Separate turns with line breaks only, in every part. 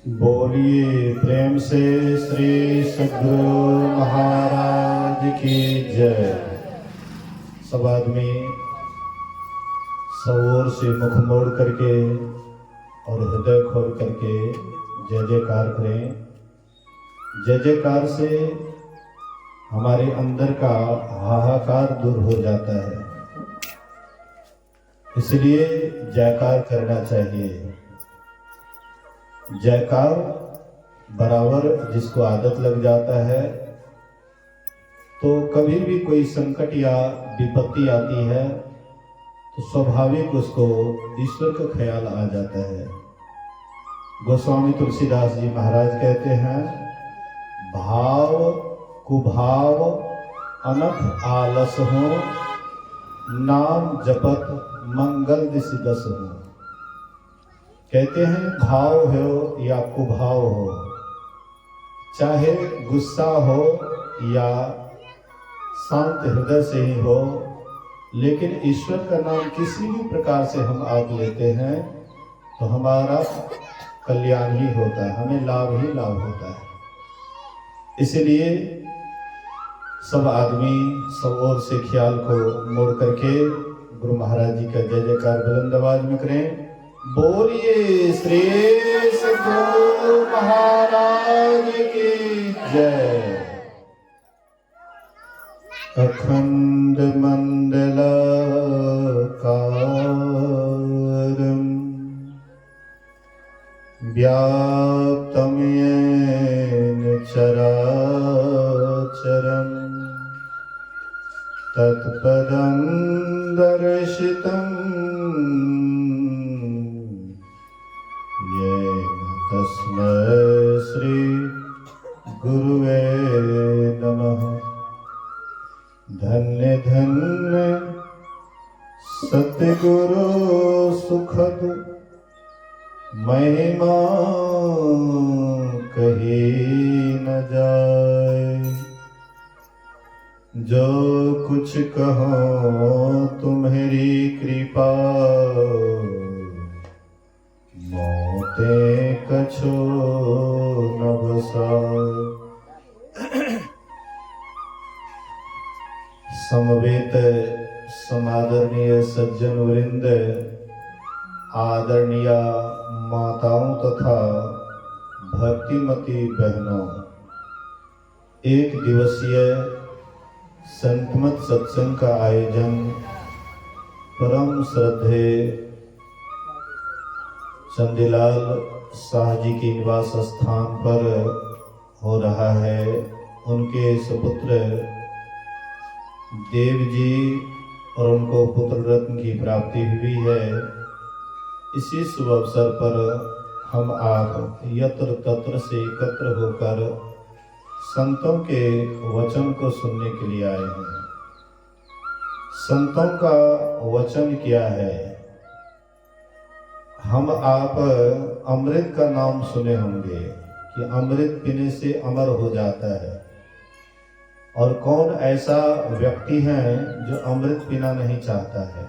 बोलिए प्रेम से श्री सद्गुरु महाराज की जय। सब आदमी सब ओर से मुख मोड़ करके और हृदय खोल करके जय जयकार करें। जय जयकार से हमारे अंदर का हाहाकार दूर हो जाता है, इसलिए जयकार करना चाहिए। जयकार बराबर जिसको आदत लग जाता है तो कभी भी कोई संकट या विपत्ति आती है तो स्वाभाविक उसको ईश्वर का ख्याल आ जाता है। गोस्वामी तुलसीदास जी महाराज कहते हैं, भाव कुभाव अनख आलस हो, नाम जपत मंगल दिस दस हो। कहते हैं भाव हो या कुभाव हो, चाहे गुस्सा हो या शांत हृदय से ही हो, लेकिन ईश्वर का नाम किसी भी प्रकार से हम आप लेते हैं तो हमारा कल्याण ही होता है, हमें लाभ ही लाभ होता है। इसलिए सब आदमी सब ओर से ख्याल को मोड़ करके गुरु महाराज जी का जय जयकार बुलंद आवाज में करें। बोलिए श्री सद्गुरु महाराज की जय। अखंड मंडलाकारं व्याप्तं येन चराचरं तत्पदं दर्शितं तस्मै श्री गुरुवे नमः। धन्य धन्य सतगुरु सुखद महिमा कही न जाए। जो कुछ कहो तुम्हारी कृपा, मोते कछो न बसाए। समवेत समादरणीय सज्जन वृंद, आदरणीय माताओं तथा भक्तिमती बहनों, एक दिवसीय संतमत सत्संग का आयोजन परम श्रद्धेय चंदीलाल शाह जी के निवास स्थान पर हो रहा है। उनके सुपुत्र देव जी और उनको पुत्र रत्न की प्राप्ति हुई है। इसी शुभ अवसर पर हम आप यत्र तत्र से एकत्र होकर संतों के वचन को सुनने के लिए आए हैं। संतों का वचन क्या है? हम आप अमृत का नाम सुने होंगे कि अमृत पीने से अमर हो जाता है, और कौन ऐसा व्यक्ति है जो अमृत पीना नहीं चाहता है?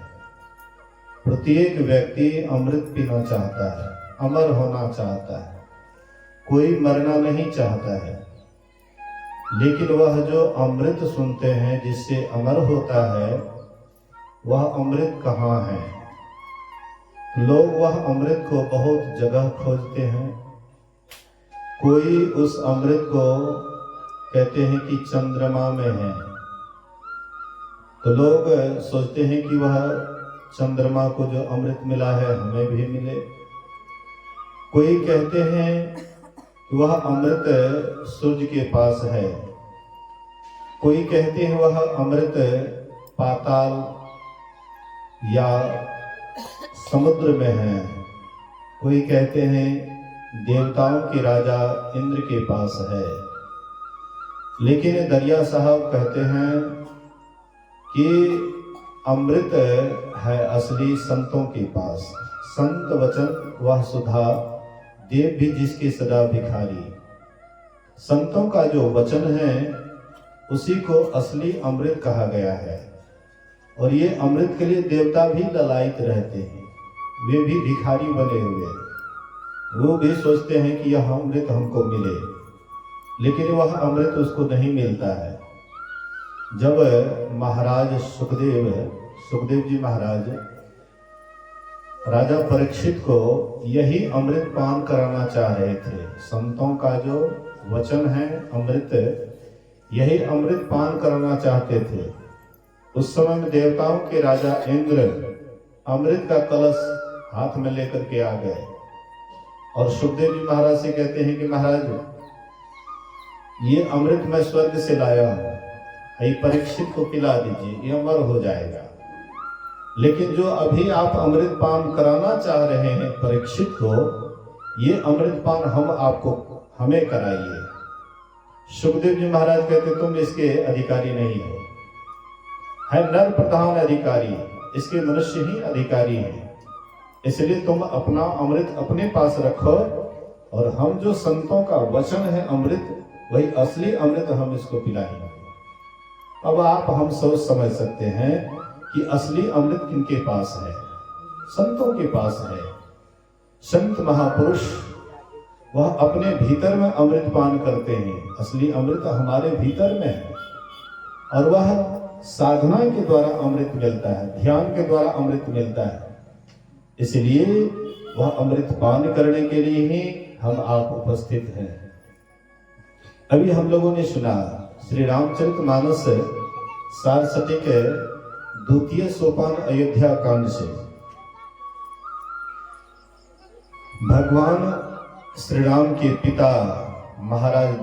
प्रत्येक व्यक्ति अमृत पीना चाहता है, अमर होना चाहता है, कोई मरना नहीं चाहता है। लेकिन वह जो अमृत सुनते हैं जिससे अमर होता है, वह अमृत कहाँ है? लोग वह अमृत को बहुत जगह खोजते हैं। कोई उस अमृत को कहते हैं कि चंद्रमा में है, तो लोग सोचते हैं कि वह चंद्रमा को जो अमृत मिला है हमें भी मिले। कोई कहते हैं कि वह अमृत सूर्य के पास है, कोई कहते हैं वह अमृत पाताल या समुद्र में है, कोई कहते हैं देवताओं के राजा इंद्र के पास है। लेकिन दरिया साहब कहते हैं कि अमृत है असली संतों के पास। संत वचन वह सुधा, देव भी जिसके सदा भिखारी। संतों का जो वचन है उसी को असली अमृत कहा गया है। और ये अमृत के लिए देवता भी ललायित रहते हैं, वे भी भिखारी बने हुए। वो भी सोचते हैं कि यह अमृत हमको मिले, लेकिन वह अमृत उसको नहीं मिलता है। जब महाराज सुखदेव जी महाराज राजा परीक्षित को यही अमृत पान कराना चाह रहे थे, संतों का जो वचन है अमृत, यही अमृत पान कराना चाहते थे। उस समय में देवताओं के राजा इंद्र अमृत का कलश हाथ में लेकर के आ गए और सुखदेव जी महाराज से कहते हैं कि महाराज, ये अमृत मैं स्वर्ग से लाया हूं, ये परीक्षित को पिला दीजिए, ये अमर हो जाएगा। लेकिन जो अभी आप अमृत पान कराना चाह रहे हैं परीक्षित को, ये अमृत पान हमें कराइए। सुखदेव जी महाराज कहते तुम इसके अधिकारी नहीं हो, है नर प्रधान अधिकारी, इसके मनुष्य ही अधिकारी हैं, इसलिए तुम अपना अमृत अपने पास रखो और हम जो संतों का वचन है अमृत, वही असली अमृत हम इसको पिलाएंगे। अब हम समझ सकते हैं कि असली अमृत किनके पास है? संतों के पास है। संत महापुरुष वह अपने भीतर में अमृत पान करते हैं, असली अमृत हमारे भीतर में है और वह साधना के द्वारा अमृत मिलता है, ध्यान के द्वारा अमृत मिलता है। इसलिए वह अमृत पान करने के लिए ही हम आप उपस्थित हैं। अभी हम लोगों ने सुना श्री रामचरितमानस सारस्वती के द्वितीय सोपान अयोध्या कांड से। भगवान श्री राम के पिता महाराज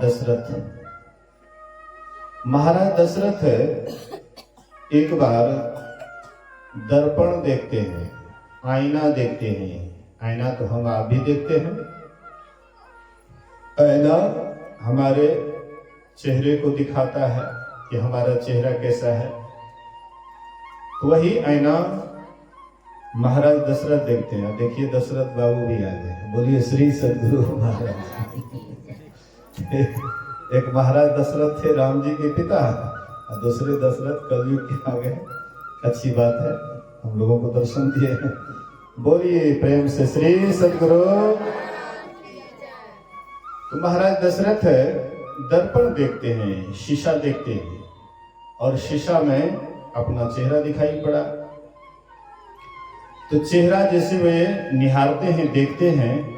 दशरथ एक बार दर्पण देखते हैं, आईना देखते हैं। आईना तो हम आप भी देखते हैं। आईना हमारे चेहरे को दिखाता है कि हमारा चेहरा कैसा है। तो वही आईना महाराज दशरथ देखते हैं। देखिए दशरथ बाबू भी आ गए, बोलिए श्री सद्गुरु महाराज। एक महाराज दशरथ थे राम जी के पिता और दूसरे दशरथ कलयुग के आ गए। अच्छी बात है, हम लोगों को दर्शन दिए। बोलिए प्रेम से श्री सद्गुरु। तो महाराज दशरथ दर्पण देखते हैं, शीशा देखते हैं और शीशा में अपना चेहरा दिखाई पड़ा। तो चेहरा जैसे वे निहारते हैं, देखते हैं,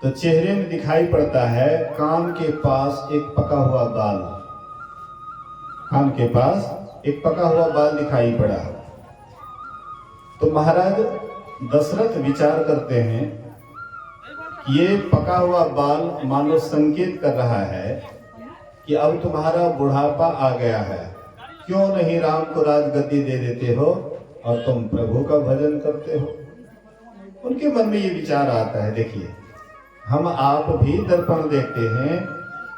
तो चेहरे में दिखाई पड़ता है कान के पास एक पका हुआ बाल। कान के पास एक पका हुआ बाल दिखाई पड़ा। तो महाराज दशरथ विचार करते हैं कि ये पका हुआ बाल मानो संकेत कर रहा है कि अब तुम्हारा बुढ़ापा आ गया है, क्यों नहीं राम को राजगद्दी दे देते हो और तुम प्रभु का भजन करते हो। उनके मन में ये विचार आता है। देखिए हम आप भी दर्पण देखते हैं,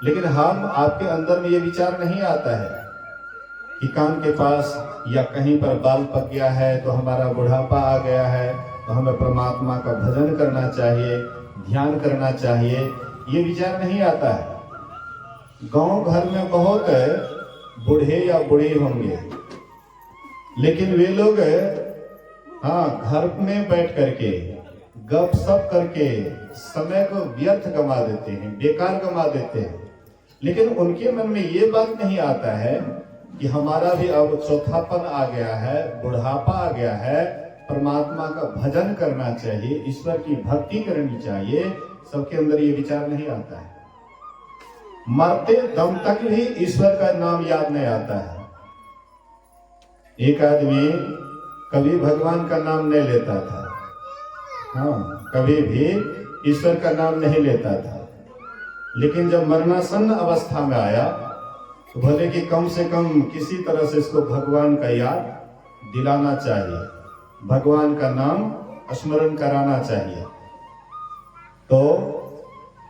लेकिन हम आपके अंदर में ये विचार नहीं आता है कि कान के पास या कहीं पर बाल पक गया है तो हमारा बुढ़ापा आ गया है, तो हमें परमात्मा का भजन करना चाहिए, ध्यान करना चाहिए। ये विचार नहीं आता है। गांव घर में बहुत बूढ़े या बूढ़ी होंगे, लेकिन वे लोग घर में बैठ करके गप सप करके समय को व्यर्थ गमा देते हैं, बेकार गमा देते हैं। लेकिन उनके मन में ये बात नहीं आता है कि हमारा भी अब चौथापन आ गया है, बुढ़ापा आ गया है, परमात्मा का भजन करना चाहिए, ईश्वर की भक्ति करनी चाहिए। सबके अंदर ये विचार नहीं आता है। मरते दम तक भी ईश्वर का नाम याद नहीं आता है। एक आदमी कभी भगवान का नाम नहीं लेता था, कभी भी ईश्वर का नाम नहीं लेता था, लेकिन जब मरणासन्न अवस्था में आया तो भले कि कम से कम किसी तरह से इसको भगवान का याद दिलाना चाहिए, भगवान का नाम स्मरण कराना चाहिए। तो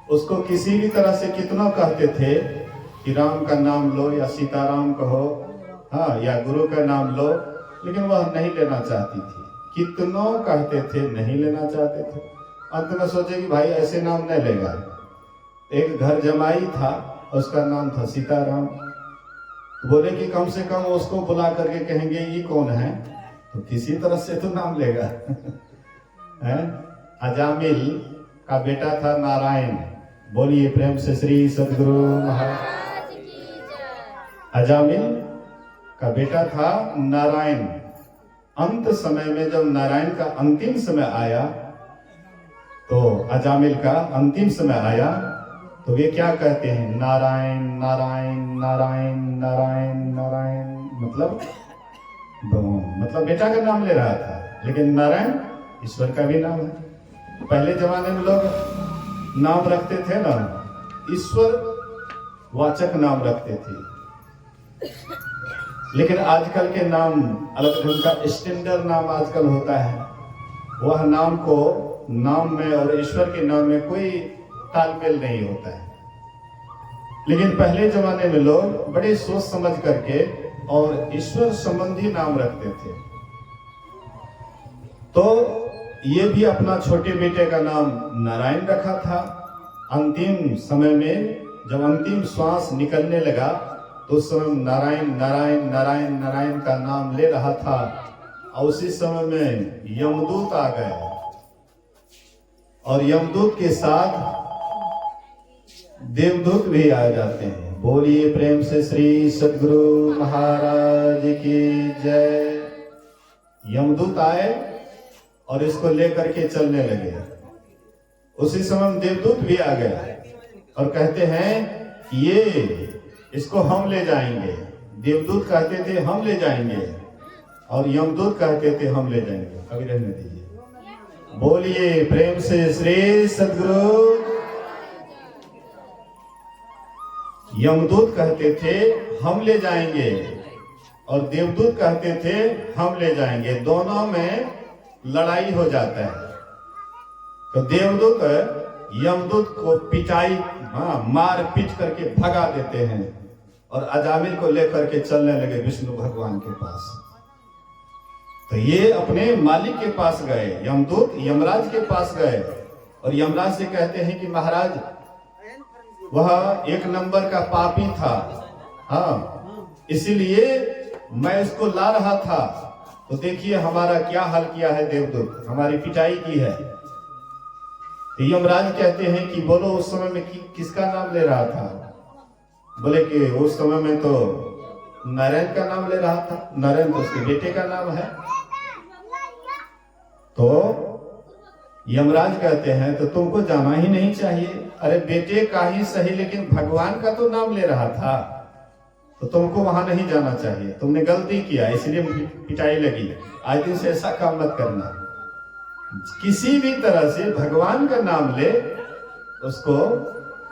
उसको किसी भी तरह से कितना कहते थे कि राम का नाम लो या सीताराम कहो, या गुरु का नाम लो, लेकिन वह नहीं लेना चाहती थी। कितनों कहते थे, नहीं लेना चाहते थे। अंत में सोचे कि भाई ऐसे नाम नहीं लेगा। एक घर जमाई था, उसका नाम था सीताराम। बोले कि कम से कम उसको बुला करके कहेंगे ये कौन है, तो किसी तरह से तो नाम लेगा। अजामिल का बेटा था नारायण। बोलिए प्रेम से श्री सद्गुरु महाराज। अजामिल का बेटा था नारायण। अंत समय में जब नारायण का अंतिम समय आया तो अजामिल का अंतिम समय आया तो वे क्या कहते हैं, नारायण नारायण नारायण नारायण नारायण, मतलब बेटा का नाम ले रहा था, लेकिन नारायण ईश्वर का भी नाम है। पहले जमाने में लोग नाम रखते थे ना, ईश्वर वाचक नाम रखते थे, लेकिन आजकल के नाम अलग ढंग का स्टैंडर्ड नाम आजकल होता है। वह नाम को नाम में और ईश्वर के नाम में कोई तालमेल नहीं होता है। लेकिन पहले जमाने में लोग बड़े सोच समझ करके और ईश्वर संबंधी नाम रखते थे। तो ये भी अपना छोटे बेटे का नाम नारायण रखा था। अंतिम समय में जब अंतिम श्वास निकलने लगा तो उस समय नारायण नारायण नारायण नारायण का नाम ले रहा था और उसी समय में यमदूत आ गए और यमदूत के साथ देवदूत भी आ जाते हैं। बोलिए प्रेम से श्री सद्गुरु महाराज की जय। यमदूत आए और इसको लेकर के चलने लगे। उसी समय देवदूत भी आ गए और कहते हैं ये इसको हम ले जाएंगे। देवदूत कहते थे हम ले जाएंगे और यमदूत कहते थे हम ले जाएंगे। अभी रहने दीजिए। बोलिए प्रेम से श्री सद्गुरु। यमदूत कहते थे हम ले जाएंगे और देवदूत कहते थे हम ले जाएंगे। दोनों में लड़ाई हो जाता है। तो देवदूत यमदूत को पिटाई मार पीट करके भगा देते हैं और अजामिल को लेकर के चलने लगे विष्णु भगवान के पास। तो ये अपने मालिक के पास गए, यमदूत यमराज के पास गए और यमराज से कहते हैं कि महाराज वह एक नंबर का पापी था, हाँ, इसीलिए मैं इसको ला रहा था। तो देखिए हमारा क्या हाल किया है देवदूत, हमारी पिटाई की है। तो यमराज कहते हैं कि बोलो उस समय में किसका नाम ले रहा था? बोले कि उस समय में तो नारायण का नाम ले रहा था। नारायण तो उसके बेटे का नाम है। तो यमराज कहते हैं तो तुमको जाना ही नहीं चाहिए। अरे बेटे का ही सही, लेकिन भगवान का तो नाम ले रहा था, तो तुमको वहां नहीं जाना चाहिए। तुमने गलती किया, इसलिए पिटाई लगी। आज दिन से ऐसा काम मत करना। किसी भी तरह से भगवान का नाम ले उसको,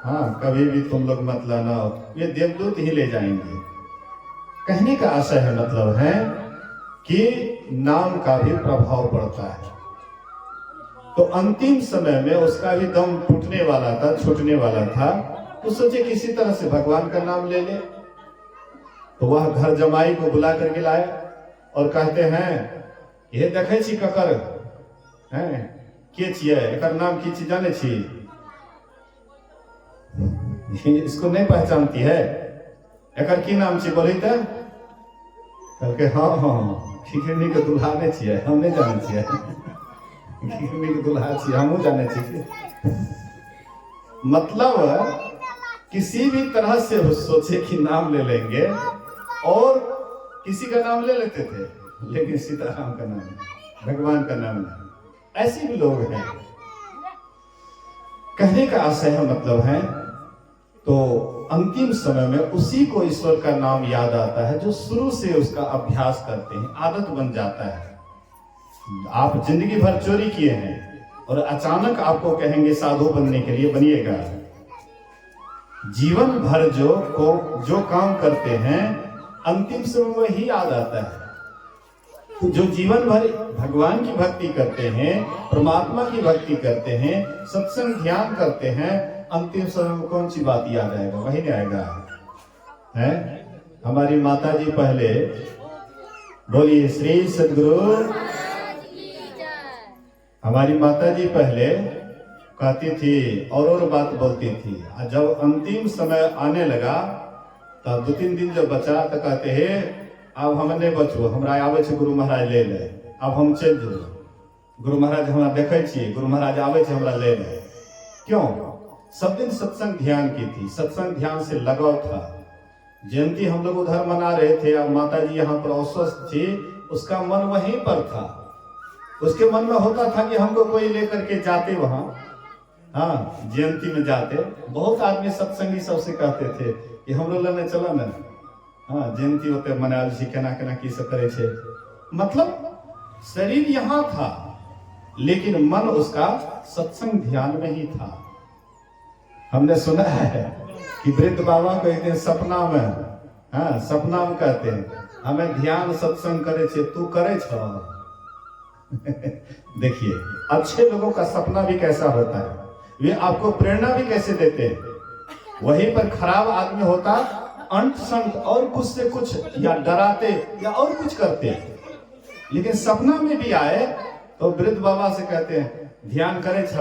हाँ, कभी भी तुम लोग मत लाना, ये देवदूत ही ले जाएंगे। कहने का आशय है, मतलब है कि नाम का भी प्रभाव पड़ता है। तो अंतिम समय में उसका भी दम टूटने वाला था, छूटने वाला था। तो सोचे किसी तरह से भगवान का नाम ले ले। तो वह घर जमाई को बुला करके लाए और कहते हैं ये देखे छी ककर हैं के छिए, एकर नाम की छी जाने छी? इसको नहीं पहचानती है, एकर की नाम छी बोली तो? कहके हाँ हाँ खिखरनी के दुल्हा नहीं छिए, हम नहीं जाने छिए। खिखरनी के दुल्हा छिए, हम जाने छिए। मतलब किसी भी तरह से सोचे कि नाम ले लेंगे, और किसी का नाम ले लेते थे, लेकिन सीताराम का नाम, भगवान का नाम नहीं। ऐसे भी लोग हैं। कहने का आशय है, मतलब है तो अंतिम समय में उसी को ईश्वर का नाम याद आता है जो शुरू से उसका अभ्यास करते हैं, आदत बन जाता है। आप जिंदगी भर चोरी किए हैं और अचानक आपको कहेंगे साधु बनने के लिए बनिएगा। जीवन भर जो काम करते हैं अंतिम समय में ही याद आता है। तो जो जीवन भर भगवान की भक्ति करते हैं, परमात्मा की भक्ति करते हैं, सत्संग ध्यान करते हैं, अंतिम समय में कौन सी बात याद आएगा? वही नहीं आएगा है। हमारी माता जी पहले, बोलिए श्री सद्गुरु। हमारी माता जी पहले कहती थी और बात बोलती थी, और जब अंतिम समय आने लगा तब 2-3 दिन जब बचा तो कहते हैं अब हम नहीं बचू, हमरा आवे छे गुरु महाराज ले ले, अब हम चल जो। गुरु महाराज हमरा देखे छी, गुरु महाराज आवे छे हमरा ले ले। क्यों? सब दिन सत्संग ध्यान की थी, सत्संग ध्यान से लगाव था। जयंती हम लोग उधर मना रहे थे, अब माता जी यहाँ पर अस्वस्थ थी, उसका मन वहीं पर था। उसके मन में होता था कि हमको कोई लेकर के जाते वहां, हाँ जयंती में जाते। बहुत आदमी सत्संगी सबसे कहते थे कि हम लोग लेने चलो ना, हाँ जयंती होते मना केना केना की सब करे छे। मतलब शरीर यहाँ था लेकिन मन उसका सत्संग ध्यान में ही था। हमने सुना है कि वृद्ध बाबा को एक दिन सपना में, हाँ सपना में कहते हैं हमें ध्यान सत्संग करे छे, तू करे छो। देखिए अच्छे लोगों का सपना भी कैसा होता है, वे आपको प्रेरणा भी कैसे देते हैं। वहीं पर खराब आदमी होता अंत संत और कुछ से कुछ या डराते या और कुछ करते, लेकिन सपना में भी आए तो वृद्ध बाबा से कहते हैं ध्यान करे छ,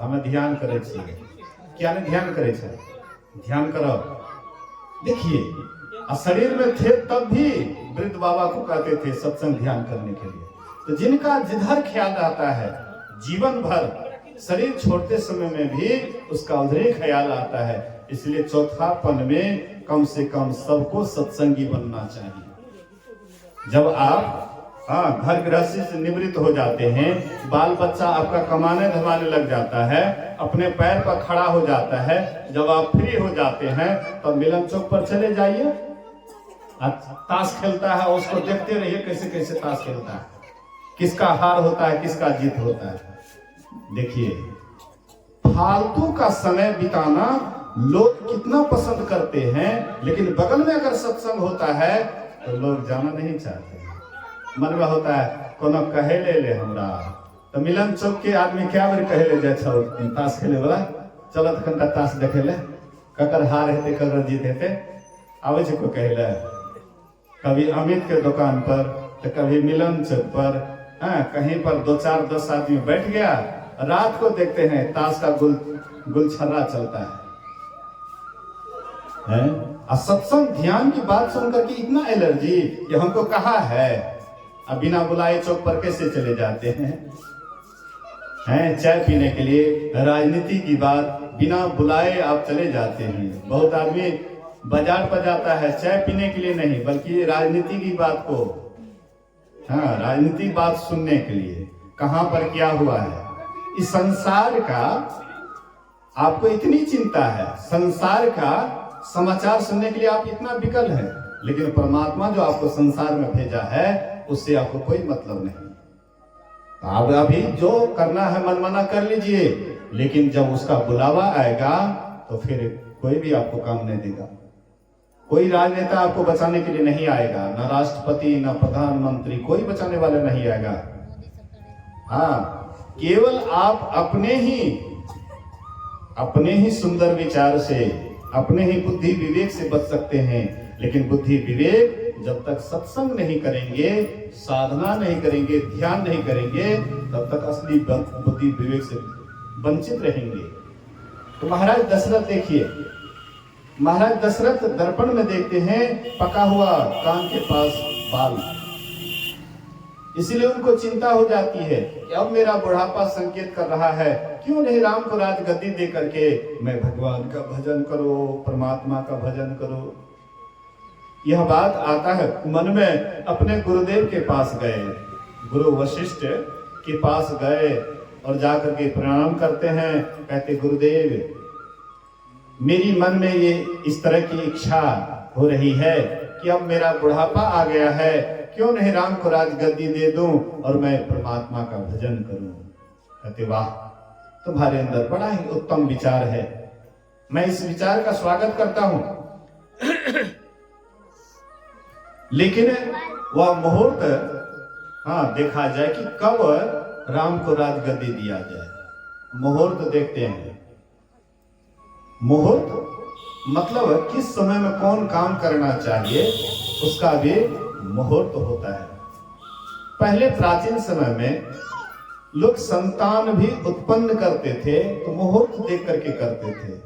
हमें ध्यान करे छी। क्या नहीं ध्यान करे छ, ध्यान करो। देखिए शरीर में थे तब भी वृद्ध बाबा को कहते थे सत्संग ध्यान करने के लिए। तो जिनका जिधर ख्याल रहता है जीवन भर, शरीर छोड़ते समय में भी उसका उधर ही ख्याल आता है। इसलिए चौथापन में कम से कम सबको सत्संगी बनना चाहिए। जब आप घर गृहस्थी से निवृत्त हो जाते हैं, बाल बच्चा आपका कमाने धमाने लग जाता है, अपने पैर पर खड़ा हो जाता है, जब आप फ्री हो जाते हैं तो मिलन चौक पर चले जाइए, ताश खेलता है उसको देखते रहिए कैसे कैसे ताश खेलता है, किसका हार होता है किसका जीत होता है। देखिए फालतू का समय बिताना लोग कितना पसंद करते हैं, लेकिन बगल में अगर सत्संग होता है तो लोग जाना नहीं चाहते। मन में होता है कोनो कहे ले हमरा, तो मिलन चौक के आदमी क्या बेर कहे ले जाए छो ताश खेले वाला, चलो तो कनिटा ताश देखे ले, ककर हार हेते ककर जीत हेते, आवे छे को कहे ले। कभी अमित के दुकान पर तो कभी मिलन चौक पर, कहीं पर 2-4-10 आदमी बैठ गया, रात को देखते हैं ताश का गुलछर्रा चलता है। सत्संग ध्यान की बात सुनकर के इतना एलर्जी कि हमको कहा है, अब बिना बुलाए चौक पर कैसे चले जाते हैं चाय पीने के लिए। राजनीति की बात बिना बुलाए आप चले जाते हैं। बहुत आदमी बाजार पर जाता है चाय पीने के लिए नहीं, बल्कि राजनीति की बात को, राजनीतिक बात सुनने के लिए, कहां पर क्या हुआ है। इस संसार का आपको इतनी चिंता है, संसार का समाचार सुनने के लिए आप इतना विकल है, लेकिन परमात्मा जो आपको संसार में भेजा है उससे आपको कोई मतलब नहीं। आप अभी जो करना है मनमाना कर लीजिए, लेकिन जब उसका बुलावा आएगा तो फिर कोई भी आपको काम नहीं देगा। कोई राजनेता आपको बचाने के लिए नहीं आएगा, ना राष्ट्रपति ना प्रधानमंत्री, कोई बचाने वाला नहीं आएगा। केवल आप अपने ही सुंदर विचार से, अपने ही बुद्धि विवेक से बच सकते हैं। लेकिन बुद्धि विवेक जब तक सत्संग नहीं करेंगे, साधना नहीं करेंगे, ध्यान नहीं करेंगे, तब तक असली बुद्धि विवेक से वंचित रहेंगे। तो महाराज दशरथ देखिए, महाराज दशरथ दर्पण में देखते हैं पका हुआ कान के पास बाल, इसीलिए उनको चिंता हो जाती है कि अब मेरा बुढ़ापा संकेत कर रहा है, क्यों नहीं राम को राजगद्दी दे करके मैं भगवान का भजन करो, परमात्मा का भजन करो। यह बात आता है मन में। अपने गुरुदेव के पास गए, गुरु वशिष्ठ के पास गए और जाकर के प्रणाम करते हैं। कहते गुरुदेव मेरी मन में ये इस तरह की इच्छा हो रही है कि अब मेरा बुढ़ापा आ गया है, क्यों नहीं राम को राजगद्दी दे दूं और मैं परमात्मा का भजन करूं। कहते वाह, तुम्हारे अंदर बड़ा ही उत्तम विचार है, मैं इस विचार का स्वागत करता हूं। लेकिन वह मुहूर्त देखा जाए कि कब राम को राजगद्दी दिया जाए। मुहूर्त देखते हैं, मुहूर्त मतलब किस समय में कौन काम करना चाहिए, उसका भी मुहूर्त होता है। पहले प्राचीन समय में लोग संतान भी उत्पन्न करते थे तो मुहूर्त देख करके करते थे।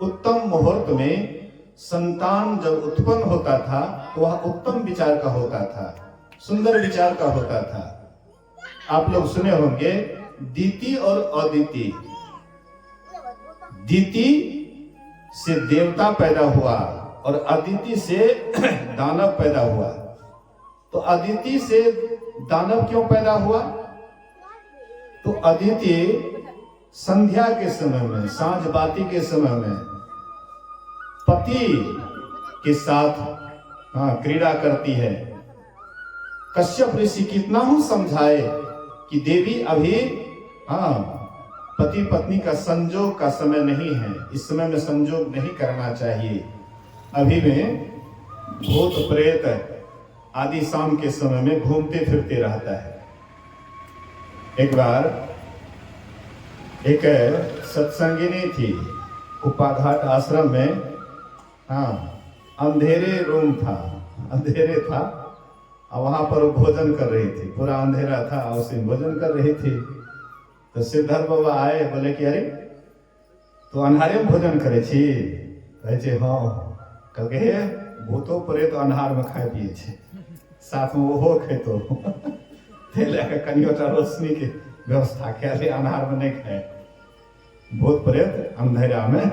उत्तम मुहूर्त में संतान जब उत्पन्न होता था तो वह उत्तम विचार का होता था, सुंदर विचार का होता था। आप लोग सुने होंगे दीति और अदिति। दीति से देवता पैदा हुआ और अदिति से दानव पैदा हुआ। तो अदिति से दानव क्यों पैदा हुआ? तो अदिति संध्या के समय में, सांझ बाती के समय में पति के साथ क्रीड़ा करती है। कश्यप ऋषि कितना ही समझाए कि देवी अभी पति पत्नी का संजोग का समय नहीं है, इस समय में संजोग नहीं करना चाहिए। अभी में भूत प्रेत आदि शाम के समय में घूमते फिरते रहता है। एक बार एक सत्संगिनी थी, कुप्पाघाट आश्रम में, अंधेरे रूम था, अंधेरे था, और वहां पर वो भोजन कर रही थी, पूरा अंधेरा था, उसी भोजन कर रही थी। तो सिद्धार्थ बाबा आए, बोले कि अरे तो अन्हारे में भोजन करे छी? कहे हाँ। कहे भूतो परे तो अन्हार में खाए पिए छे, साथ में वो खेतो कनियोटा रोशनी के व्यवस्था के अन्हार में नहीं खाए। भूत प्रेत अंधेरा में,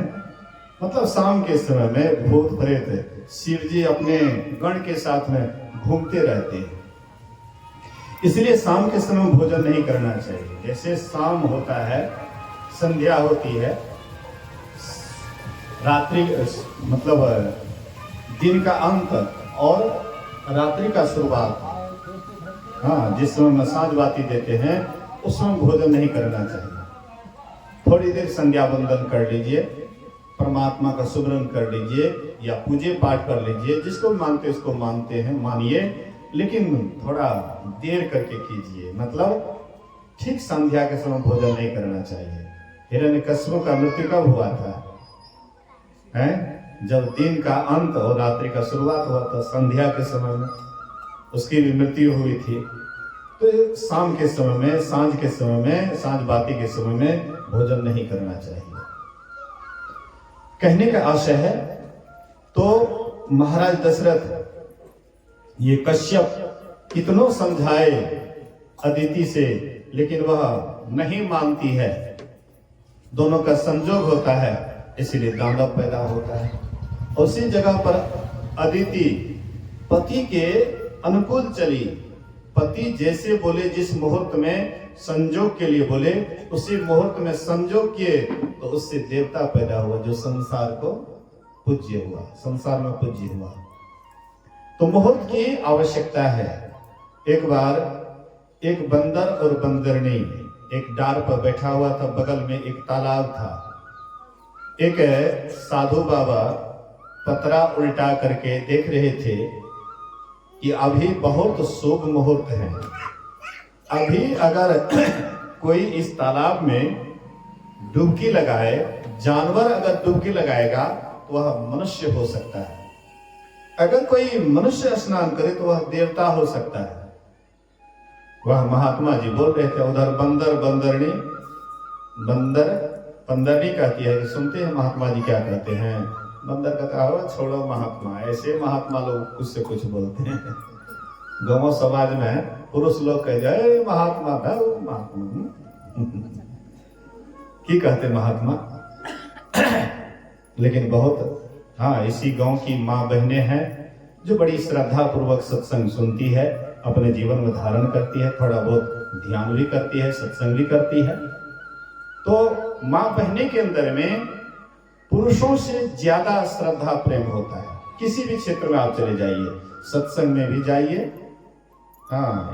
मतलब शाम के समय में भूत प्रेत शिव जी अपने गण के साथ में घूमते रहते हैं। इसलिए शाम के समय भोजन नहीं करना चाहिए। जैसे शाम होता है, संध्या होती है, रात्रि मतलब दिन का अंत और रात्रि का शुरुआत, जिस समय में सांझ बाती देते हैं उस समय भोजन नहीं करना चाहिए। थोड़ी देर संध्या वंदन कर लीजिए, परमात्मा का सुमरन कर लीजिए या पूजे पाठ कर लीजिए, जिसको मानते उसको मानते हैं मानिए, लेकिन थोड़ा देर करके कीजिए। मतलब ठीक संध्या के समय भोजन नहीं करना चाहिए। हिरण्यकश्यप का मृत्यु कब हुआ था? जब दिन का अंत और रात्रि का शुरुआत हुआ था, संध्या के समय में उसकी भी मृत्यु हुई थी। तो शाम के समय में, सांझ के समय में, सांझ बाती के समय में भोजन नहीं करना चाहिए। कहने का आशय है, तो महाराज दशरथ ये कश्यप कितनों समझाए अदिति से, लेकिन वह नहीं मानती है। दोनों का संजोग होता है, इसलिए दानव पैदा होता है। उसी जगह पर अदिति पति के अनुकूल चली। पति जैसे बोले, जिस मुहूर्त में संजोग के लिए बोले, उसी मुहूर्त में संजोग किए, तो उससे देवता पैदा हुआ जो संसार को पूज्य हुआ, संसार में पूज्य हुआ। तो मुहूर्त की आवश्यकता है। एक बार एक बंदर और बंदरनी एक डार पर बैठा हुआ था, बगल में एक तालाब था। एक साधु बाबा पतरा उल्टा करके देख रहे थे कि अभी बहुत शुभ मुहूर्त है। अभी अगर कोई इस तालाब में डुबकी लगाए, जानवर अगर डुबकी लगाएगा तो वह मनुष्य हो सकता है। अगर कोई मनुष्य स्नान करे तो वह देवता हो सकता है। वह महात्मा जी बोल रहे थे। उधर बंदर बंदरनी, बंदर बंदरनी कहती है, सुनते हैं महात्मा जी क्या कहते हैं। बंदर कहता है छोड़ो महात्मा, ऐसे महात्मा लोग कुछ से कुछ बोलते हैं। गांव समाज में पुरुष लोग कह जाए महात्मा था, महात्मा की कहते महात्मा। लेकिन बहुत इसी गांव की माँ बहनें हैं जो बड़ी श्रद्धा पूर्वक सत्संग सुनती है, अपने जीवन में धारण करती है, थोड़ा बहुत ध्यान भी करती है, सत्संग भी करती है। तो माँ बहने के अंदर में पुरुषों से ज्यादा श्रद्धा प्रेम होता है। किसी भी क्षेत्र में आप चले जाइए, सत्संग में भी जाइए।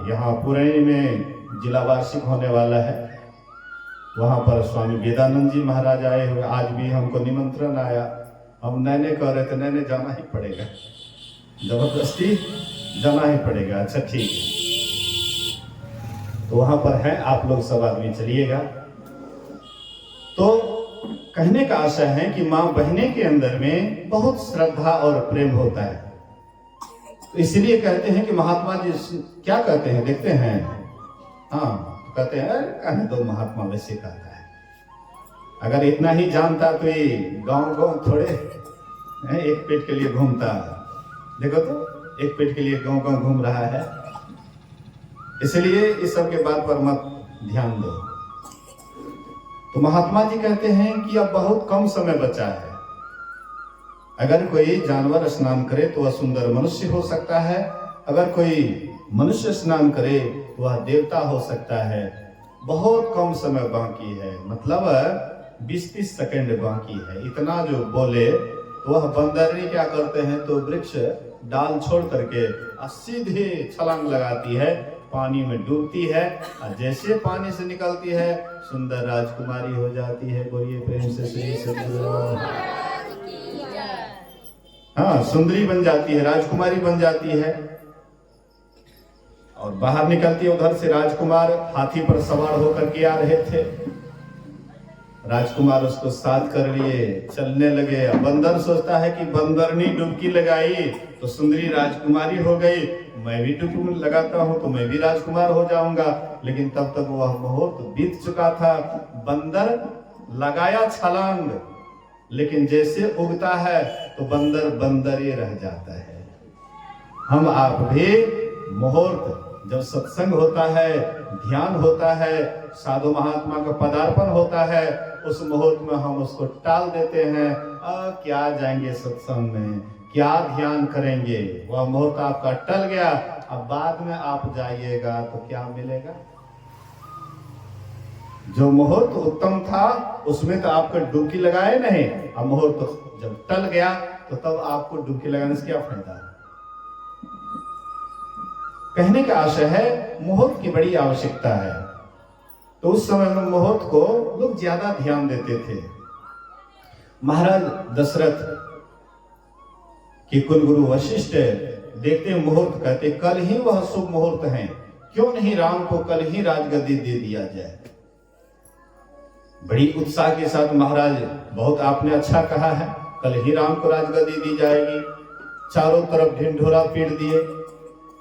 यहाँ पुणे में जिला वार्षिक होने वाला है, वहां पर स्वामी वेदानंद जी महाराज आए हुए। आज भी हमको निमंत्रण आया, हम नैने कह रहे थे, नैने जाना ही पड़ेगा, जबरदस्ती जाना ही पड़ेगा। अच्छा ठीक है, तो वहां पर है, आप लोग सब आदमी चलिएगा। तो कहने का आशय है कि माँ बहने के अंदर में बहुत श्रद्धा और प्रेम होता है। तो इसलिए कहते हैं कि महात्मा जी क्या कहते हैं, देखते हैं। कहते हैं कहने दो, महात्मा वैसे कहता है। अगर इतना ही जानता तो ये गांव गांव थोड़े एक पेट के लिए घूमता। देखो तो एक पेट के लिए गांव गांव घूम रहा है। इसलिए इस सब के बात पर मत ध्यान दो। तो महात्मा जी कहते हैं कि अब बहुत कम समय बचा है। अगर कोई जानवर स्नान करे तो वह सुंदर मनुष्य हो सकता है, अगर कोई मनुष्य स्नान करे तो वह देवता हो सकता है। बहुत कम समय बाकी है, मतलब 20-30 सेकंड बाकी है। इतना जो बोले तो वह बंदरनी क्या करते हैं, तो वृक्ष डाल छोड़ करके सीधे छलांग लगाती है, पानी में डूबती है, और जैसे पानी से निकलती है सुंदर राजकुमारी हो जाती है। बोलिए प्रेम से श्री सतगुरु। हाँ, सुंदरी बन जाती है, राजकुमारी बन जाती है। और बाहर निकलती है, उधर से राजकुमार हाथी पर सवार होकर के आ रहे थे। राजकुमार उसको साथ कर लिए, चलने लगे। बंदर सोचता है कि बंदरनी डुबकी लगाई तो सुंदरी राजकुमारी हो गई, मैं भी डुबकी लगाता हूं तो मैं भी राजकुमार हो जाऊंगा। लेकिन तब तक वह मुहूर्त बीत चुका था। बंदर लगाया छलांग, लेकिन जैसे उगता है तो बंदर बंदर ही रह जाता है। हम आप भी मुहूर्त, जब सत्संग होता है, ध्यान होता है, साधु महात्मा का पदार्पण होता है, उस मुहूर्त में हम उसको टाल देते हैं। क्या जाएंगे सत्संग में, क्या ध्यान करेंगे। वह मुहूर्त आपका टल गया, अब बाद में आप जाइएगा तो क्या मिलेगा। जो मुहूर्त उत्तम था उसमें तो आपको डुबकी लगाए नहीं, अब मुहूर्त जब टल गया तो तब आपको डुबकी लगाने से क्या फायदा। कहने का आशय है मुहूर्त की बड़ी आवश्यकता है। तो उस समय में मुहूर्त को लोग ज्यादा ध्यान देते थे। महाराज दशरथ के कुलगुरु वशिष्ठ देखते मुहूर्त, कहते कल ही वह शुभ मुहूर्त है, क्यों नहीं राम को कल ही राजगद्दी दे दिया जाए। बड़ी उत्साह के साथ महाराज, बहुत आपने अच्छा कहा है, कल ही राम को राजगद्दी दी जाएगी। चारों तरफ ढिंढोरा पीट दिए,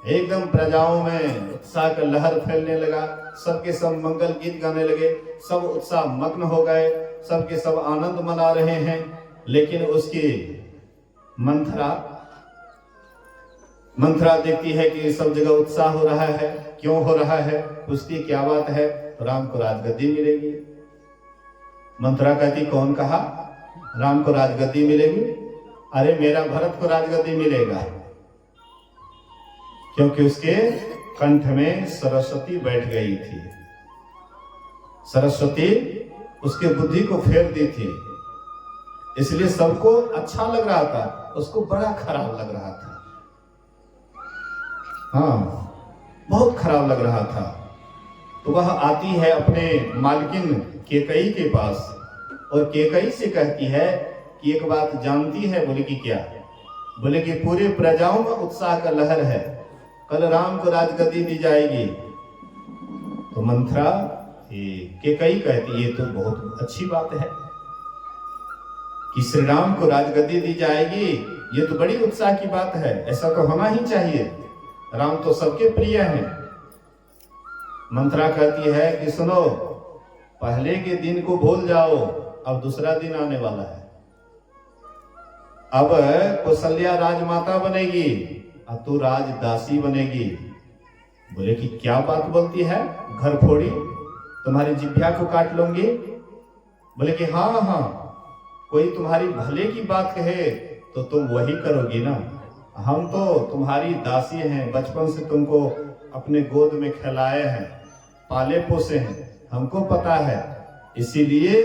एकदम प्रजाओं में उत्साह का लहर फैलने लगा। सबके सब मंगल गीत गाने लगे, सब उत्साह मग्न हो गए, सबके सब आनंद मना रहे हैं। लेकिन उसकी मंथरा देखती है कि सब जगह उत्साह हो रहा है, क्यों हो रहा है, पूछती क्या बात है, तो राम को राजगद्दी मिलेगी। मंथरा कहती कौन कहा राम को राजगद्दी मिलेगी। अरे मेरा भरत को राजगद्दी मिलेगा, क्योंकि उसके कंठ में सरस्वती बैठ गई थी। सरस्वती उसके बुद्धि को फेर दी थी, इसलिए सबको अच्छा लग रहा था, उसको बड़ा खराब लग रहा था। हाँ, बहुत खराब लग रहा था। तो वह आती है अपने मालकिन केकई के पास, और केकई से कहती है कि एक बात जानती है। बोले कि क्या। बोले कि पूरे प्रजाओं में उत्साह का लहर है, कल राम को राजगद्दी दी जाएगी। तो मंथरा केकई कहती ये तो बहुत अच्छी बात है कि श्री राम को राजगद्दी दी जाएगी, ये तो बड़ी उत्साह की बात है, ऐसा तो होना ही चाहिए, राम तो सबके प्रिय हैं। मंथरा कहती है कि सुनो, पहले के दिन को भूल जाओ, अब दूसरा दिन आने वाला है। अब कौशल्या राजमाता बनेगी और तू राजदासी बनेगी। बोले कि क्या बात बोलती है, घर फोड़ी, तुम्हारी जिभ्या को काट लूंगी। बोले कि हाँ हाँ, कोई तुम्हारी भले की बात कहे तो तुम वही करोगी ना। हम तो तुम्हारी दासी हैं, बचपन से तुमको अपने गोद में खिलाए हैं, पाले पोसे हैं, हमको पता है, इसीलिए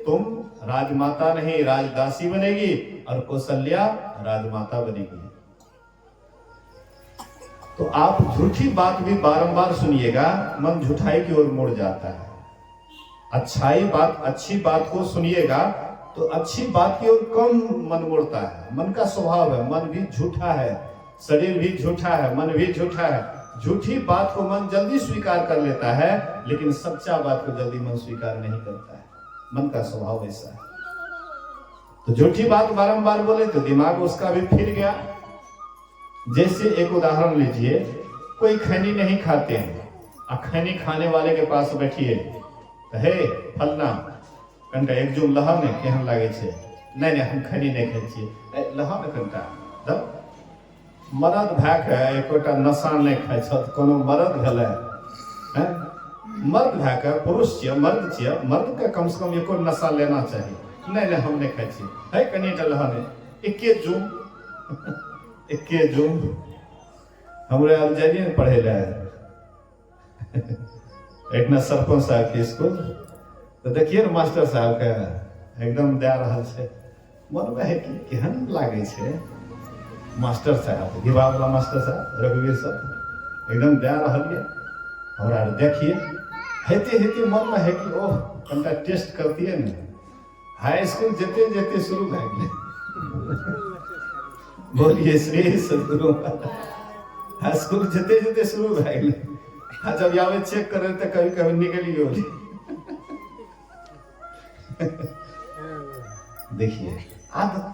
तुम राजमाता नहीं राजदासी बनेगी और कौशल्या राजमाता बनेगी। तो आप झूठी बात भी बारंबार सुनिएगा, मन झूठाई की ओर मुड़ जाता है। अच्छी बात को सुनिएगा तो अच्छी बात की ओर कम मन मुड़ता है। मन का स्वभाव है, मन भी झूठा है, शरीर भी झूठा है, मन भी झूठा है। झूठी बात को मन जल्दी स्वीकार कर लेता है, लेकिन सच्चा बात को जल्दी मन स्वीकार नहीं करता है। मन का स्वभाव ऐसा है। तो झूठी बात बारंबार बोले तो दिमाग उसका भी फिर गया। जैसे एक उदाहरण लीजिए, कोई खैनी नहीं खाते हैं, खैनी खाने वाले के पास बैठिए, हे फलना कंटा एक जो लहा ने केहन लागे छे, नहीं हम खैनी नहीं खाई छियै, लहा ने कंटा तब मरद भए के एकोटा नशा नहीं खाइ छ, कोनो मरद भेलै हैं, मर्द भए के पुरुष छियै, मर्द छियै, मर्द के कम से कम एको नशा लेना चाहिए। नहीं हम नहीं खाई छी, है कनी डलहन एके जूम एके जूम हमरे अब जाइए ने पढ़े ला एक ना सरपंच साहब के स्कूल, तो देखिए ना मास्टर साहब के एकदम दे रहा है, मन में है कि केहन लागे छे मास्टर साहब, दिवा वाला मास्टर साहब रघुवीर साहब एकदम दे रहा है। हमरा देखिए हेते हेते मन में है कि ओह कनिटा टेस्ट करती है ना, हाई स्कूल जेते जेते शुरू भए गेलै। बोलिए श्री सदगुरु, हाई स्कूल जेते जेते शुरू भए गेलै, आ जब आवे चेक करे तो कभी कभी निकल गई। देखिए आदत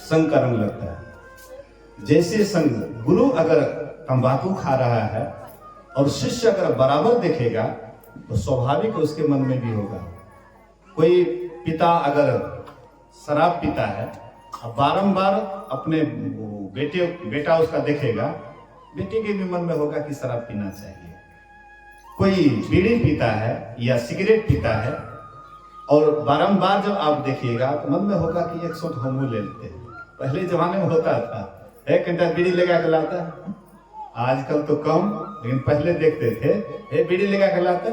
संग का रंग लगता है। जैसे संग गुरु अगर तंबाकू खा रहा है और शिष्य अगर बराबर देखेगा तो स्वाभाविक उसके मन में भी होगा। कोई पिता अगर शराब पीता है और बारंबार अपने बेटा उसका देखेगा, बेटे के भी मन में होगा कि शराब पीना चाहिए। कोई बीड़ी पीता है या सिगरेट पीता है और बारंबार जब आप देखिएगा तो मन में होगा कि एक शॉट हम ले लेते हैं। पहले जमाने में होता था एक घंटा बीड़ी लगा के लाता, आजकल तो कम, लेकिन पहले देखते थे बीड़ी लगा के लाता,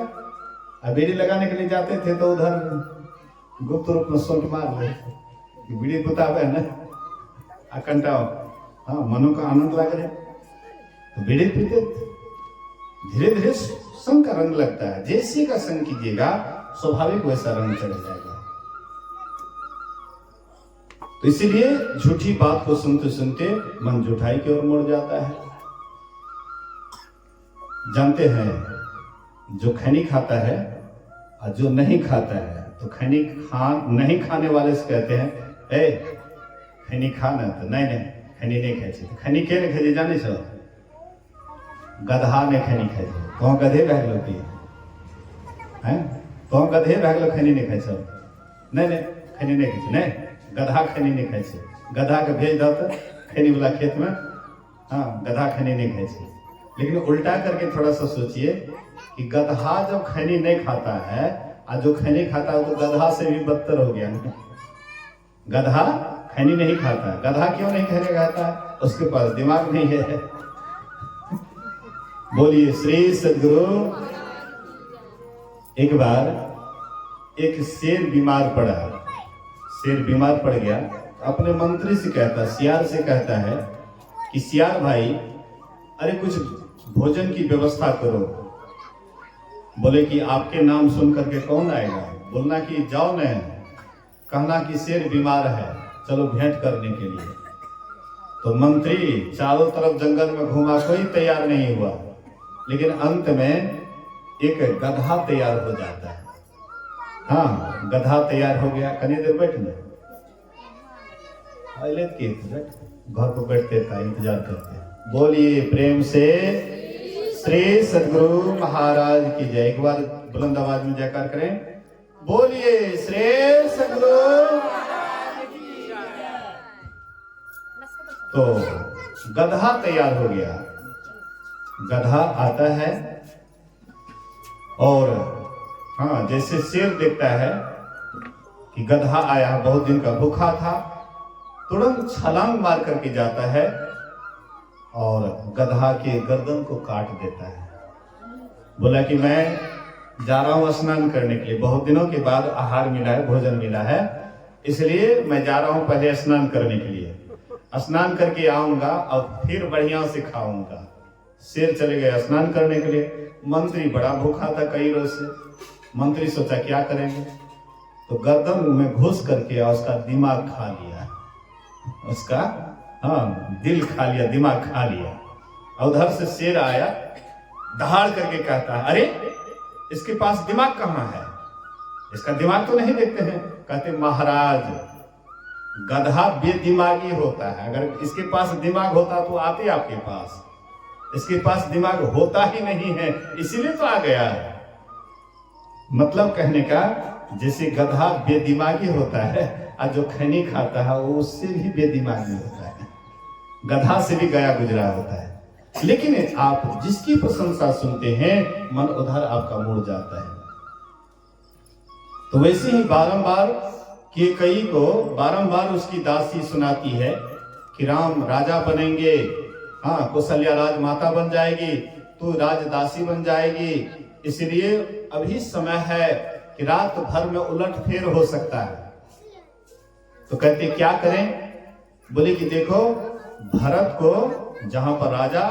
और बीड़ी लगाने के लिए जाते थे तो उधर गुप्त रूप में शॉट मार ले कि बीड़ी बुतावे ना आ कंटा, हाँ मनो का आनंद लग रहे तो बीड़ी पीते। धीरे धीरे संग का रंग लगता है, जैसे का संग कीजिएगा स्वाभाविक वैसा रंग चढ़ जाएगा। तो इसीलिए झूठी बात को सुनते सुनते मन झूठाई की ओर मुड़ जाता है। जानते हैं जो खैनी खाता है और जो नहीं खाता है, तो खैनी नहीं खाने वाले से कहते हैं ए खैनी खाना, तो नहीं खैनी नहीं खाई छै। तो खैनी के नहीं खाई जाने छो, गधा ने खैनी खाई छै, तो गधे भए गेलो कि हैं, तो गधे भए गेलो खैनी नहीं खाई छो, नहीं खैनी नहीं खाई छै, नहीं गधा खैनी नहीं खाई छै। गधा के भेज दो तो खैनी वाला खेत में, हाँ गधा खैनी नहीं खाई छै। लेकिन उल्टा करके थोड़ा सा सोचिए कि गधा जब खैनी नहीं खाता है और जो खैनी खाता है तो गधा से भी बदतर हो गया। गधा खैनी नहीं खाता, गधा क्यों नहीं खैनी खाता है? उसके पास दिमाग नहीं है। बोलिए श्री सदगुरु। एक बार एक शेर बीमार पड़ा, शेर बीमार पड़ गया, अपने मंत्री से कहता, सियार से कहता है कि सियार भाई अरे कुछ भोजन की व्यवस्था करो। बोले कि आपके नाम सुन करके कौन आएगा? बोलना कि जाओ न, कहना कि शेर बीमार है, चलो भेंट करने के लिए। तो मंत्री चारों तरफ जंगल में घूमा, कोई तैयार नहीं हुआ, लेकिन अंत में एक गधा तैयार हो जाता है। हाँ गधा तैयार हो गया, कनी देर बैठने घर पर बैठते था, इंतजार करते। बोलिए प्रेम से श्री सदगुरु महाराज की जय। एक बार बुलंद आवाज में जयकार करें, बोलिए श्री सदगुरु। तो गधा तैयार हो गया, गधा आता है और हाँ जैसे शेर देखता है कि गधा आया, बहुत दिन का भूखा था, तुरंत छलांग मार करके जाता है और गधा के गर्दन को काट देता है। बोला कि मैं जा रहा हूं स्नान करने के लिए, बहुत दिनों के बाद आहार मिला है, भोजन मिला है, इसलिए मैं जा रहा हूं पहले स्नान करने के लिए, स्नान करके आऊंगा और फिर बढ़िया से खाऊंगा। शेर चले गए स्नान करने के लिए। मंत्री बड़ा भूखा था कई रोज से, मंत्री सोचा क्या करेंगे, तो गर्दन में घुस करके उसका दिमाग खा लिया, उसका हाँ दिल खा लिया, दिमाग खा लिया। और उधर से शेर आया, दहाड़ करके कहता है अरे इसके पास दिमाग कहाँ है, इसका दिमाग तो नहीं देखते हैं? कहते महाराज गधा बेदिमागी होता है, अगर इसके पास दिमाग होता तो आते आपके पास, इसके पास दिमाग होता ही नहीं है, इसीलिए तो आ गया है। मतलब कहने का जैसे गधा बेदिमागी होता है और जो खैनी खाता है वो उससे भी बेदिमागी होता है, गधा से भी गया गुजरा होता है। लेकिन आप जिसकी प्रशंसा सुनते हैं मन उधर आपका मुड़ जाता है। तो वैसे ही बारंबार कैकई को बारंबार उसकी दासी सुनाती है कि राम राजा बनेंगे, हाँ कौशल्या राजमाता बन जाएगी, तू राजदासी बन जाएगी, इसलिए अभी समय है कि रात भर में उलट फेर हो सकता है। तो कहते क्या करें? बोले कि देखो भरत को जहां पर राजा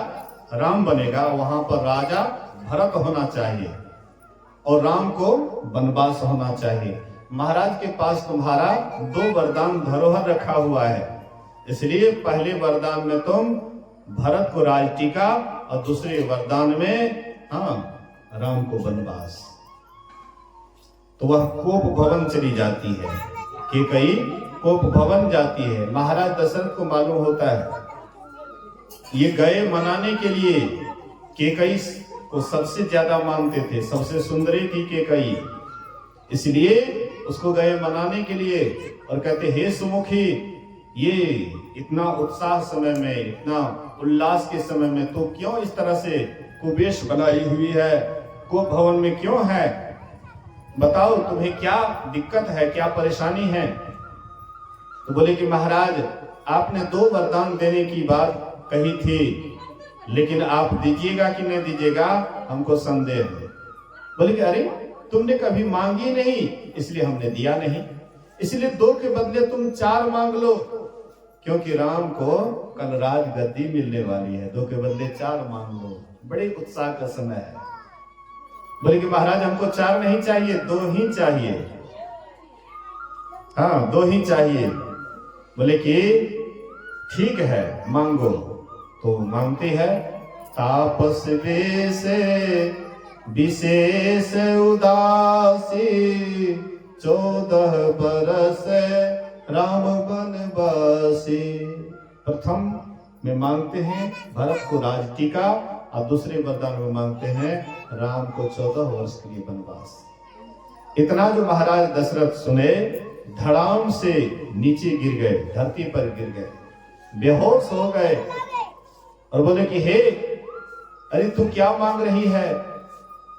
राम बनेगा वहां पर राजा भरत होना चाहिए और राम को वनवास होना चाहिए। महाराज के पास तुम्हारा 2 वरदान धरोहर रखा हुआ है, इसलिए पहले वरदान में तुम भरत को राजटीका और दूसरे वरदान में राम को वनवास। तो वह कोप भवन चली जाती है, कैकई कोप भवन जाती है। महाराज दशरथ को मालूम होता है ये गए मनाने के लिए, कैकई को सबसे ज्यादा मानते थे, सबसे सुंदरी थी कैकई, इसलिए उसको गए मनाने के लिए और कहते हे सुमुखी, ये इतना उत्साह समय में, इतना उल्लास के समय में तो क्यों इस तरह से कुबेश बनाई हुई है, कोप भवन में क्यों है, बताओ तुम्हें क्या दिक्कत है, क्या परेशानी है? तो बोले कि महाराज आपने 2 वरदान देने की बात कही थी, लेकिन आप दीजिएगा कि नहीं दीजिएगा हमको संदेह है। बोले कि अरे तुमने कभी मांगी नहीं इसलिए हमने दिया नहीं, इसलिए 2 के बदले तुम 4 मांग लो, क्योंकि राम को कल राज गद्दी मिलने वाली है, 2 के बदले 4 मांग लो। बड़े उत्साह का समय है। बोले कि महाराज हमको 4 नहीं चाहिए, 2 ही चाहिए, हाँ 2 ही चाहिए। बोले कि ठीक है मांगो। तो मांगते हैं तापस वेश विशेष उदासी 14 बरस राम वनवासी। प्रथम में मांगते हैं भरत को राजटीका और दूसरे वरदान में मांगते हैं राम को 14 वर्ष के लिए वनवास। इतना जो महाराज दशरथ सुने धड़ाम से नीचे गिर गए, धरती पर गिर गए, बेहोश हो गए और बोले कि हे अरे तू क्या मांग रही है?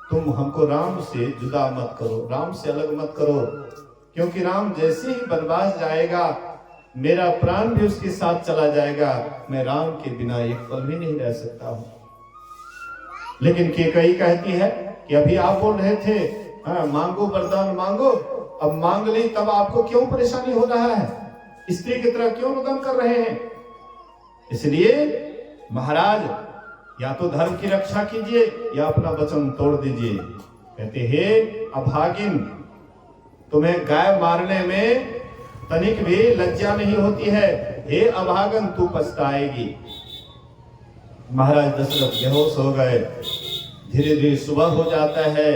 तुम हमको राम से जुदा मत करो, राम से अलग मत करो, क्योंकि राम जैसे ही वनवास जाएगा मेरा प्राण भी उसके साथ चला जाएगा, मैं राम के बिना एक पल भी नहीं रह सकता हूं। लेकिन कैकई कहती है कि अभी आप बोल रहे थे मांगो वरदान मांगो, अब मांग ली तब आपको क्यों परेशानी हो रहा है, स्त्री की तरह क्यों रुदन कर रहे हैं? इसलिए महाराज या तो धर्म की रक्षा कीजिए या अपना वचन तोड़ दीजिए। कहते हे अभागिन, तुम्हें गाय मारने में तनिक भी लज्जा नहीं होती है, हे अभागन तू पछताएगी। महाराज दशरथ बेहोश हो गए। धीरे धीरे सुबह हो जाता है,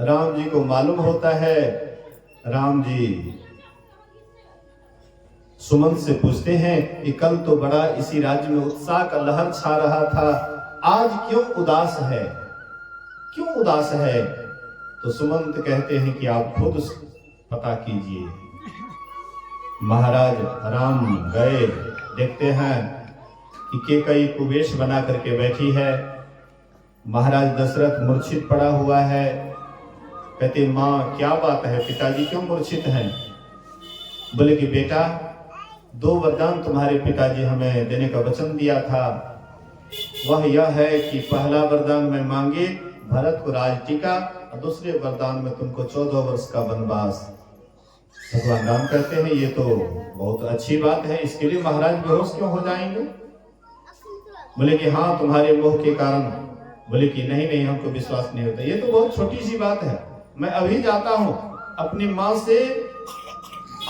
राम जी को मालूम होता है। राम जी सुमंत से पूछते हैं कि कल तो बड़ा इसी राज्य में उत्साह का लहर छा रहा था, आज क्यों उदास है, क्यों उदास है? तो सुमंत कहते हैं कि आप खुद पता कीजिए। महाराज राम गए, देखते हैं कि कैकई कुबेश बना करके बैठी है, महाराज दशरथ मूर्छित पड़ा हुआ है। कहते माँ क्या बात है, पिताजी क्यों मूर्छित हैं? बोले कि बेटा 2 वरदान तुम्हारे पिताजी हमें देने का वचन दिया था, वह यह है कि पहला वरदान में मांगे भरत को राजटीका और दूसरे वरदान में तुमको 14 वर्ष का वनवास। भगवान राम कहते हैं ये तो बहुत अच्छी बात है, इसके लिए महाराज बेहोश क्यों हो जाएंगे? बोले कि हाँ तुम्हारे मोह के कारण। बोले कि नहीं नहीं हमको विश्वास नहीं होता, ये तो बहुत छोटी सी बात है, मैं अभी जाता हूँ अपनी माँ से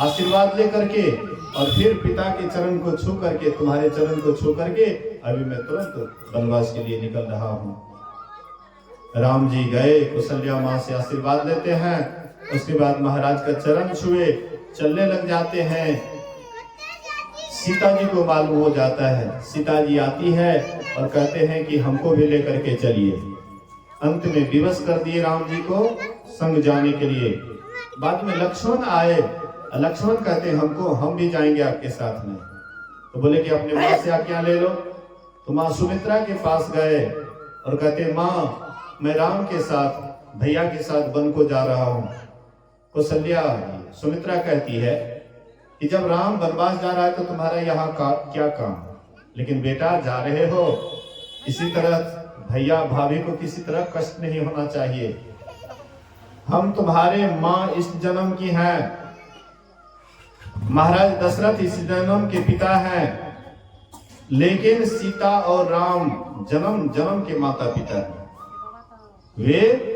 आशीर्वाद लेकर के और फिर पिता के चरण को छू करके, तुम्हारे चरण को छू करके अभी मैं तुरंत वनवास के लिए निकल रहा हूँ। राम जी गए, कौशल्या माँ से आशीर्वाद लेते हैं, उसके बाद महाराज का चरण छुए, चलने लग जाते हैं। सीता जी को मालूम हो जाता है, सीता जी आती है और कहते हैं कि हमको भी लेकर के चलिए। अंत में विवश कर दिए राम जी को संग जाने के लिए। बाद में लक्ष्मण आए, लक्ष्मण कहते हैं हमको हम भी जाएंगे आपके साथ में। तो बोले कि अपने माँ से आज्ञा ले लो। तो माँ सुमित्रा के पास गए और कहते, माँ मैं राम के साथ, भैया के साथ वन को जा रहा हूँ। कौशल्या सुमित्रा कहती है कि जब राम वनवास जा रहा है तो तुम्हारा यहाँ क्या काम, लेकिन बेटा जा रहे हो, इसी तरह भैया भाभी को किसी तरह कष्ट नहीं होना चाहिए। हम तुम्हारे माँ इस जन्म की हैं, महाराज दशरथ इस जन्म के पिता हैं, लेकिन सीता और राम जन्म जन्म के माता पिता हैं। वे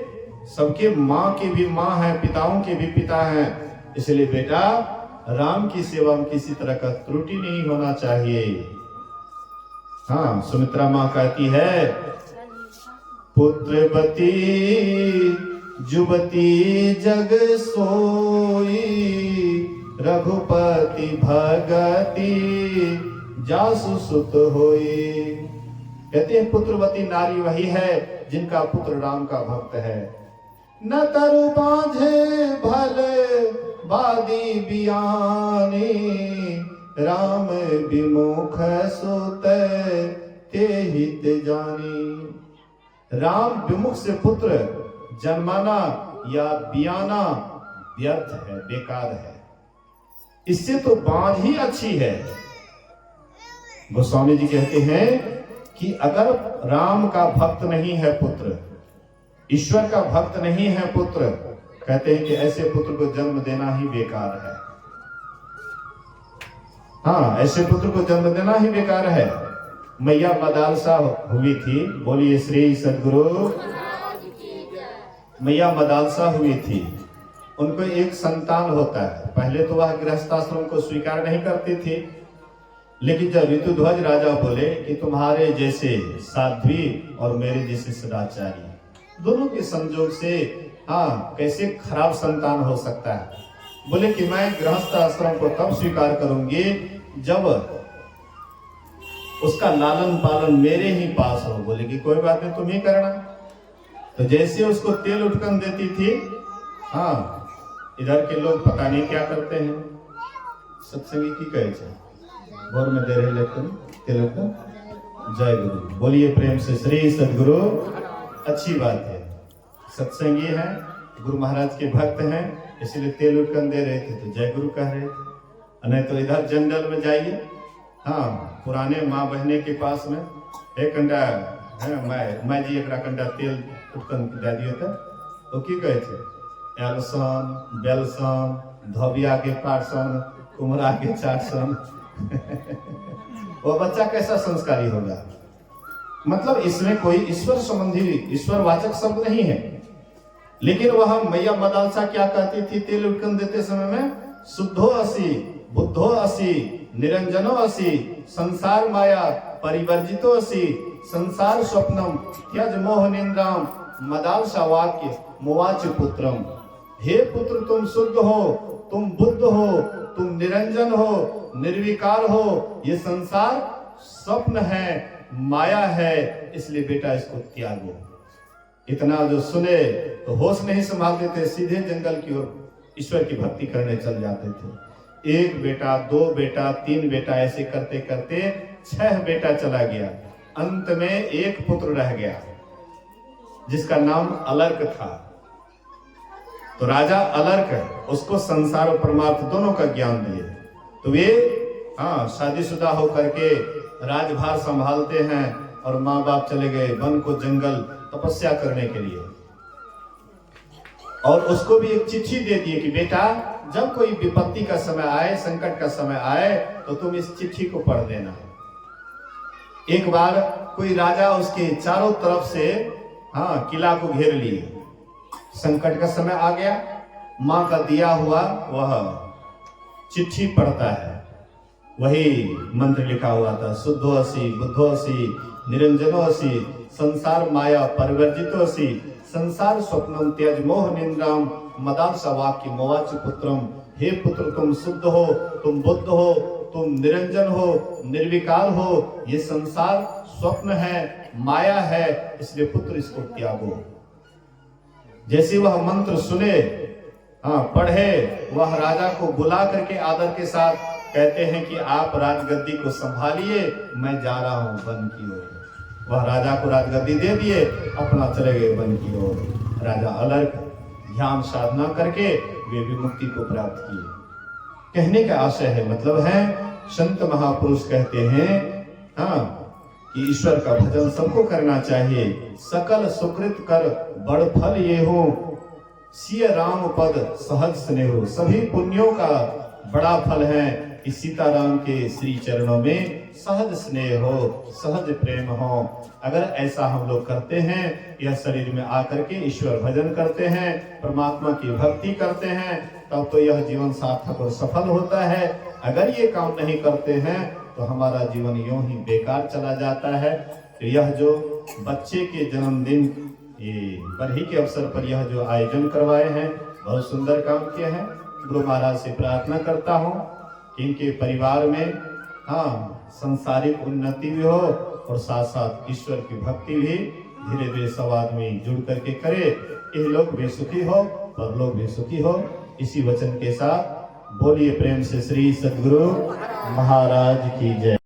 सबके माँ के भी माँ हैं, पिताओं के भी पिता हैं। इसलिए बेटा राम की सेवा में किसी तरह का त्रुटि नहीं होना चाहिए। हाँ, सुमित्रा माँ कहती है, पुत्रवती जुवती जग सोई, रघुपति भगति जासु सुत होई। कहते हैं पुत्रवती नारी वही है जिनका पुत्र राम का भक्त है। न तरु बांझे भले बादी बियानी, राम विमुख सुत ते हित जानी। राम विमुख से पुत्र जन्माना या बियाना व्यर्थ है, बेकार है, इससे तो बांझ ही अच्छी है। गोस्वामी जी कहते हैं कि अगर राम का भक्त नहीं है पुत्र, ईश्वर का भक्त नहीं है पुत्र, कहते हैं कि ऐसे पुत्र को जन्म देना ही बेकार है। हाँ, ऐसे पुत्र को जन्म देना ही बेकार है। मैया मदालसा हुई थी, बोलिए श्री सद्गुरु। मैया मदालसा हुई थी, उनको एक संतान होता है। पहले तो वह गृहस्थाश्रम को स्वीकार नहीं करती थी, लेकिन जब ऋतुध्वज राजा बोले कि तुम्हारे जैसे साध्वी और मेरे जैसे सदाचारी, दोनों के संयोग से हाँ कैसे खराब संतान हो सकता है। बोले कि मैं गृहस्थ आश्रम को तब स्वीकार करूंगी जब उसका लालन पालन मेरे ही पास हो। बोले कि कोई बात नहीं, तुम ही करना। तो जैसे उसको तेल उठकन देती थी, हाँ इधर के लोग पता नहीं क्या करते हैं, सत्संगी की कहे भोर में दे रहे लेकिन तेल उठकन। जय गुरु, बोलिए प्रेम से श्री सद्गुरु। अच्छी बात है, सत्संगी हैं, गुरु महाराज के भक्त हैं, इसलिए तेल उठकन दे रहे थे तो जय गुरु कह रहे थे। नहीं तो इधर जंगल में जाइए, हाँ पुराने माँ बहने के पास में एक कंडा है, मैं जी एक कंडा तेल उठकन दे दिए थे तो की कहे थे, एलसन बेलसन धोबिया के पाठसन कुमरा के चाटसन। वो बच्चा कैसा संस्कारी होगा। मतलब इसमें कोई ईश्वर संबंधी ईश्वर वाचक शब्द नहीं है, लेकिन वह मैया मदालसा क्या कहती थी तेल उठकन देते समय में, शुद्धो असि बुद्धो असि निरंजनो असि संसार माया परिवर्जितो असि संसार स्वप्नम त्यज मोह निंद्राम मदालसा वाक्य मुवाच पुत्रम। हे पुत्र तुम शुद्ध हो, तुम बुद्ध हो, तुम निरंजन हो, निर्विकार हो, ये संसार स्वप्न है, माया है, इसलिए बेटा इसको त्यागो। इतना जो सुने तो होश नहीं संभालते थे, सीधे जंगल की ओर ईश्वर की भक्ति करने चल जाते थे। एक बेटा, दो बेटा, तीन बेटा, ऐसे करते करते 6 बेटा चला गया। अंत में एक पुत्र रह गया जिसका नाम अलर्क था। तो राजा अलर्क उसको संसार और परमार्थ दोनों का ज्ञान दिए। तो वे हाँ शादीशुदा होकर के राजभार संभालते हैं और माँ बाप चले गए वन को, जंगल तपस्या करने के लिए। और उसको भी एक चिट्ठी दे दिए कि बेटा जब कोई विपत्ति का समय आए, संकट का समय आए, तो तुम इस चिट्ठी को पढ़ देना। एक बार कोई राजा उसके चारों तरफ से हाँ किला को घेर लिए, संकट का समय आ गया, माँ का दिया हुआ वह चिट्ठी पढ़ता है, वही मंत्र लिखा हुआ था, शुद्धो असि बुद्धो असि निरंजनो असि संसार माया परिवर्जितो असि संसार स्वप्नम त्यज मोह निंद्राम मदालसा वाक्य मोवाच पुत्रम। हे पुत्र तुम शुद्ध हो, तुम बुद्ध हो, तुम निरंजन हो, निर्विकार हो, ये संसार स्वप्न है, माया है, इसलिए पुत्र इसको त्यागो। जैसे वह मंत्र सुने हाँ पढ़े, वह राजा को बुला करके आदर के साथ कहते हैं कि आप राजगद्दी को संभालिए, मैं जा रहा हूं वन की ओर। वह राजा को राजगद्दी दे दिए, अपना चले गए वन की ओर। राजा अलर्क ध्यान साधना करके वे विमुक्ति को प्राप्त किए। कहने का आशय है, मतलब है, संत महापुरुष कहते हैं हाँ कि ईश्वर का भजन सबको करना चाहिए। सकल सुकृत कर बड़ फल ये हो, सिय राम पद सहज स्नेह। सभी पुण्यों का बड़ा फल है कि सीताराम के श्री चरणों में सहज स्नेह हो, सहज प्रेम हो। अगर ऐसा हम लोग करते हैं, यह शरीर में आकर के ईश्वर भजन करते हैं, परमात्मा की भक्ति करते हैं, तब तो यह जीवन सार्थक और सफल होता है। अगर ये काम नहीं करते हैं तो हमारा जीवन यूं ही बेकार चला जाता है। तो यह जो बच्चे के जन्मदिन ये बरही के अवसर पर यह जो आयोजन करवाए हैं, बहुत सुंदर काम किए हैं। गुरु महाराज से प्रार्थना करता हूँ कि इनके परिवार में सांसारिक उन्नति भी हो और साथ साथ ईश्वर की भक्ति भी धीरे धीरे सब आदमी जुड़ करके करे। ये लोग भी सुखी हो और लोग भी सुखी हो। इसी वचन के साथ बोलिए प्रेम से श्री सद्गुरु महाराज की जय।